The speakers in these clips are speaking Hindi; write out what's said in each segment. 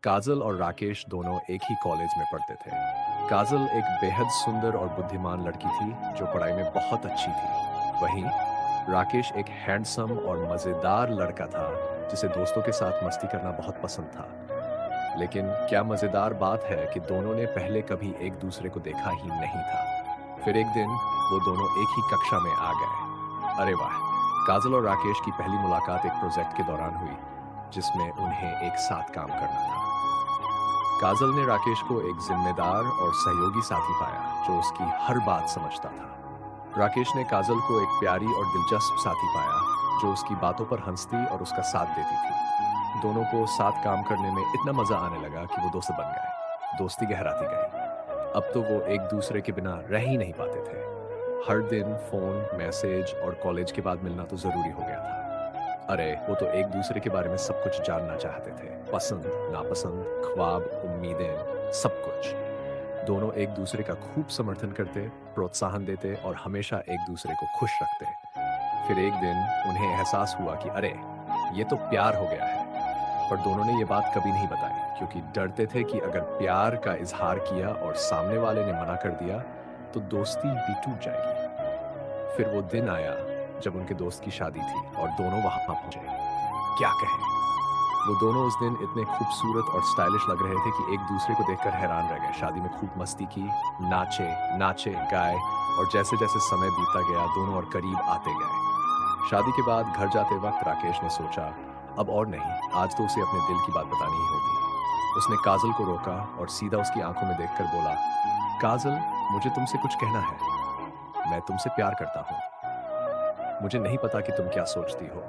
काजल और राकेश दोनों एक ही कॉलेज में पढ़ते थे। काजल एक बेहद सुंदर और बुद्धिमान लड़की थी जो पढ़ाई में बहुत अच्छी थी। वहीं राकेश एक हैंडसम और मजेदार लड़का था जिसे दोस्तों के साथ मस्ती करना बहुत पसंद था। लेकिन क्या मजेदार बात है कि दोनों ने पहले कभी एक दूसरे को देखा ही नहीं था। फिर एक दिन वो दोनों एक ही कक्षा में आ गए। अरे वाह! काजल और राकेश की पहली मुलाकात एक प्रोजेक्ट के दौरान हुई जिसमें उन्हें एक साथ काम करना था। काजल ने राकेश को एक जिम्मेदार और सहयोगी साथी पाया जो उसकी हर बात समझता था। राकेश ने काजल को एक प्यारी और दिलचस्प साथी पाया जो उसकी बातों पर हंसती और उसका साथ देती थी। दोनों को साथ काम करने में इतना मजा आने लगा कि वो दोस्त बन गए। दोस्ती गहराती गई। अब तो वो एक दूसरे के बिना रह ही नहीं पाते थे। हर दिन फोन, मैसेज और कॉलेज के बाद मिलना तो जरूरी हो गया था। अरे वो तो एक दूसरे के बारे में सब कुछ जानना चाहते थे। पसंद, नापसंद, ख्वाब, उम्मीदें, सब कुछ। दोनों एक दूसरे का खूब समर्थन करते, प्रोत्साहन देते और हमेशा एक दूसरे को खुश रखते। फिर एक दिन उन्हें एहसास हुआ कि अरे, ये तो प्यार हो गया है। पर दोनों ने ये बात कभी नहीं बताई क्योंकि डरते थे कि अगर प्यार का इजहार किया और सामने वाले ने मना कर दिया तो दोस्ती भी टूट जाएगी। फिर वो दिन आया जब उनके दोस्त की शादी थी और दोनों वहां पहुंचे। क्या कहें, वो दोनों उस दिन इतने खूबसूरत और स्टाइलिश लग रहे थे कि एक दूसरे को देखकर हैरान रह गए। शादी में खूब मस्ती की, नाचे नाचे गाए और जैसे जैसे समय बीतता गया दोनों और करीब आते गए। शादी के बाद घर जाते वक्त राकेश ने सोचा, अब और नहीं, आज तो उसे अपने दिल की बात बतानी ही होगी। उसने काजल को रोका और सीधा उसकी आंखों में देखकर बोला, काजल, मुझे तुमसे कुछ कहना है। मैं तुमसे प्यार करता हूँ। मुझे नहीं पता कि तुम क्या सोचती हो,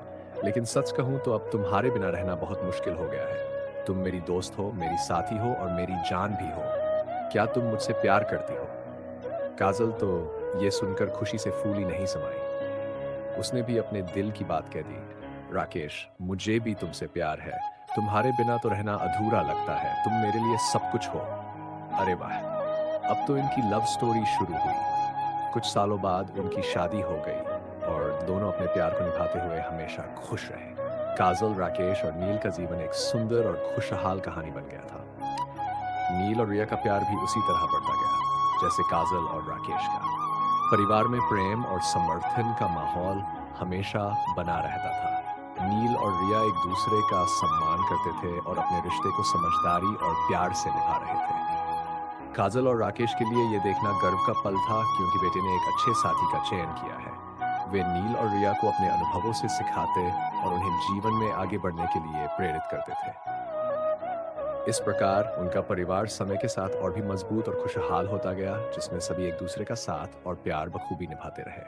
लेकिन सच कहूं तो अब तुम्हारे बिना रहना बहुत मुश्किल हो गया है। तुम मेरी दोस्त हो, मेरी साथी हो और मेरी जान भी हो। क्या तुम मुझसे प्यार करती हो? काजल तो ये सुनकर खुशी से फूली नहीं समाई। उसने भी अपने दिल की बात कह दी। राकेश, मुझे भी तुमसे प्यार है। तुम्हारे बिना तो रहना अधूरा लगता है। तुम मेरे लिए सब कुछ हो। अरे वाह! अब तो इनकी लव स्टोरी शुरू हुई। कुछ सालों बाद उनकी शादी हो गई और दोनों अपने प्यार को निभाते हुए हमेशा खुश रहे। काजल, राकेश और नील का जीवन एक सुंदर और खुशहाल कहानी बन गया था। नील और रिया का प्यार भी उसी तरह बढ़ता गया जैसे काजल और राकेश का। परिवार में प्रेम और समर्थन का माहौल हमेशा बना रहता था। नील और रिया एक दूसरे का सम्मान करते थे और अपने रिश्ते को समझदारी और प्यार से निभा रहे थे। काजल और राकेश के लिए ये देखना गर्व का पल था क्योंकि बेटे ने एक अच्छे साथी का चयन किया है। वे नील और रिया को अपने अनुभवों से सिखाते और उन्हें जीवन में आगे बढ़ने के लिए प्रेरित करते थे। इस प्रकार उनका परिवार समय के साथ और भी मजबूत और खुशहाल होता गया जिसमें सभी एक दूसरे का साथ और प्यार बखूबी निभाते रहे।